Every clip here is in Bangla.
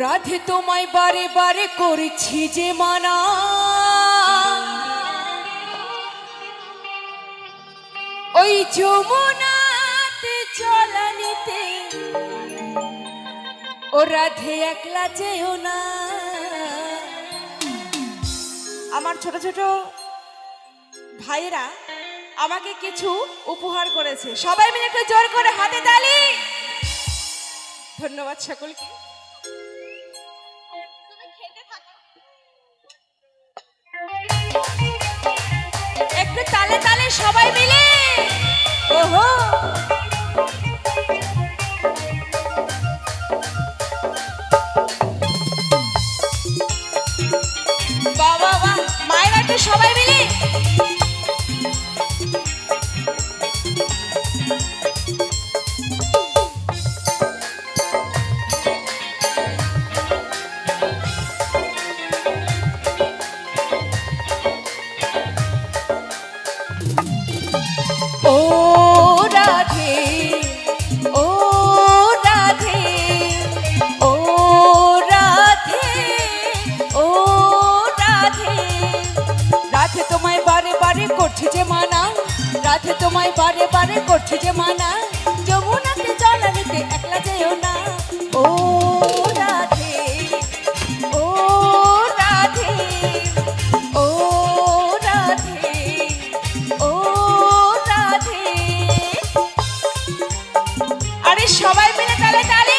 রাধে তোমায় বারে বারে করেছি যে মানা, ওই যমুনাতে চলানিতে ও রাধে একলা যেও না। আমার ছোট ছোট ভাইরা আমাকে কিছু উপহার করেছে, সবাই মিলে একটু জোর করে হাতে তালি। ধন্যবাদ সকলকে। একটু তালে তালে সবাই মিলে। ওহো, বাহ বাহ বাহ, মায়েরা একটু সবাই মিলে। ও রাধে, ও রাধে, ও রাধে, ও রাধে। রাধে তোমায় বারে বারে করছি যে মানা, রাধে তোমায় বারে বারে করছি যে মানা, যমুনাতে জলানিতে একলা যেও না। ও রাধে, ও রাধে, ও রাধে, ও রাধে। আরে সবাই মিলে তালে তালে।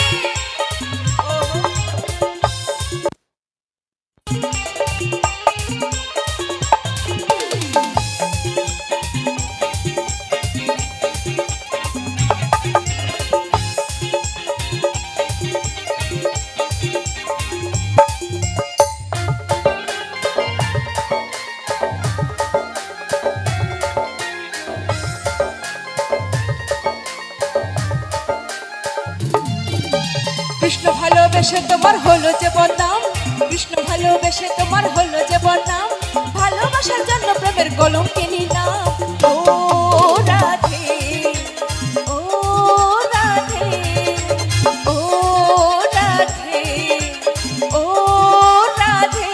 কৃষ্ণ ভালোবেসে তোমার হলো যে বদনাম, কৃষ্ণ ভালোবেসে তোমার হলো যে বদনাম, ভালোবাসার জন্য প্রেমের কলঙ্কে নিলাম। ও রাধে, ও রাধে, ও রাধে, ও রাধে।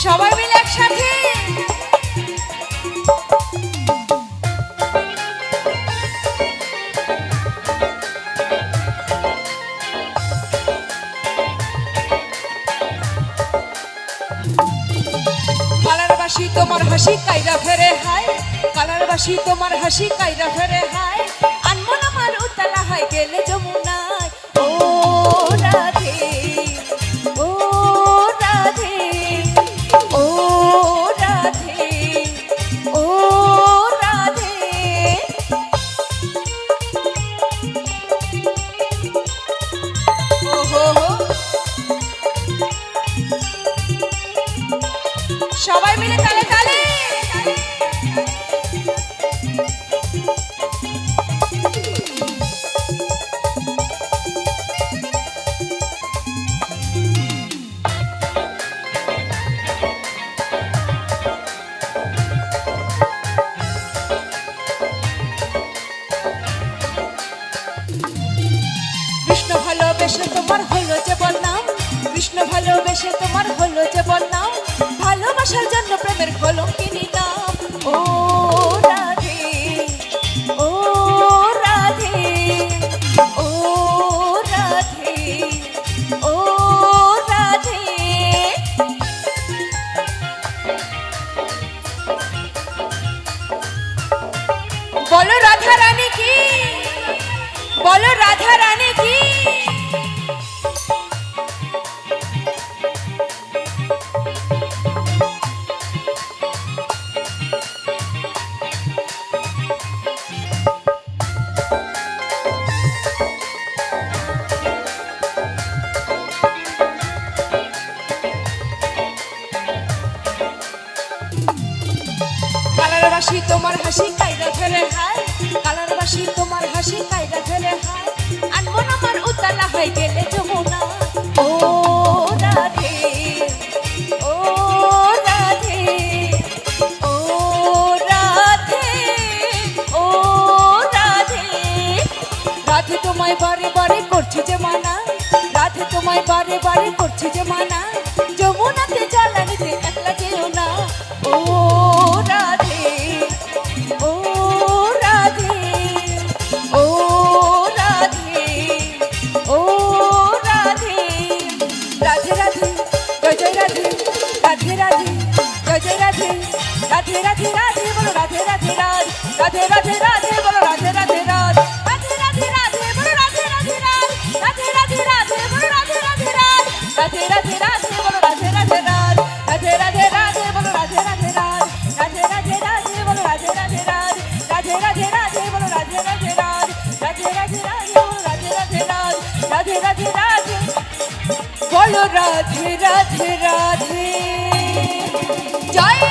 সবাই মিলে একসাথে। কালারবাসী তোমার হাসি কাইরা ফেরে হায়, কালারবাসী তোমার হাসি কাইরা ফেরে হায়, আনমন আমার উতলা হয় গেলে যমুনায়। ও রাধে, ও রাধে, ও রাধে, ও রাধে। ওহো হো, সবাই মিলে তালে তালে। কৃষ্ণ ভালোবেসে তোমার হলো যে বদনাম, কৃষ্ণ ভালোবেসে তোমার হলো যে বদনাম, ভালোবাসার জন্য প্রেমের কলঙ্কে নিলাম। ও রাধে, ও রাধে, ও রাধে, ও রাধে। বলো রাধা রানী কি, বলো রাধা রানী কি। কালারবাসী তোমার হাসি কাইরা ফেলে হায়, কালারবাসী তোমার হাসি কাইরা ফেলে হায়, আনমন আমার উতলা হয়ে গেলে যমুনা ও রাধে ও রাধে ও রাধে ও রাধে রাধে তোমায় বারে বারে করছি যে মানা রাধে তোমায় বারে বারে করছি যে মানা যমুনাতে জ্বালানিতে একলা যেও না ও রাধে ও রাধে ও রাধে ও রাধে রাধে রাধে জয় জয় রাধে রাধে রাধে জয় জয় রাধে রাধে রাধে রাধে বলো রাধে রাধে রাধ রাধে রাধে রাধে বলো রাধে রাধে রাধ রাধে রাধে রাধে বলো রাধে রাধে রাধ রাধে রাধে রাধে বলো রাধে রাধে রাধ রাধে রাধে রাধে বলো রাধে রাধে রাধ রাধে রাধে রাধে বলো রাধে রাধে রাধ রাধে রাধে রাধে বলো রাধে রাধে রাধ রাধে রাধে রাধে বলো রাধে রাধে রাধ রাধে রাধে রাধে বলো রাধে রাধে রাধ রাধে রাধে রাধে বলো রাধে রাধে রাধে জয়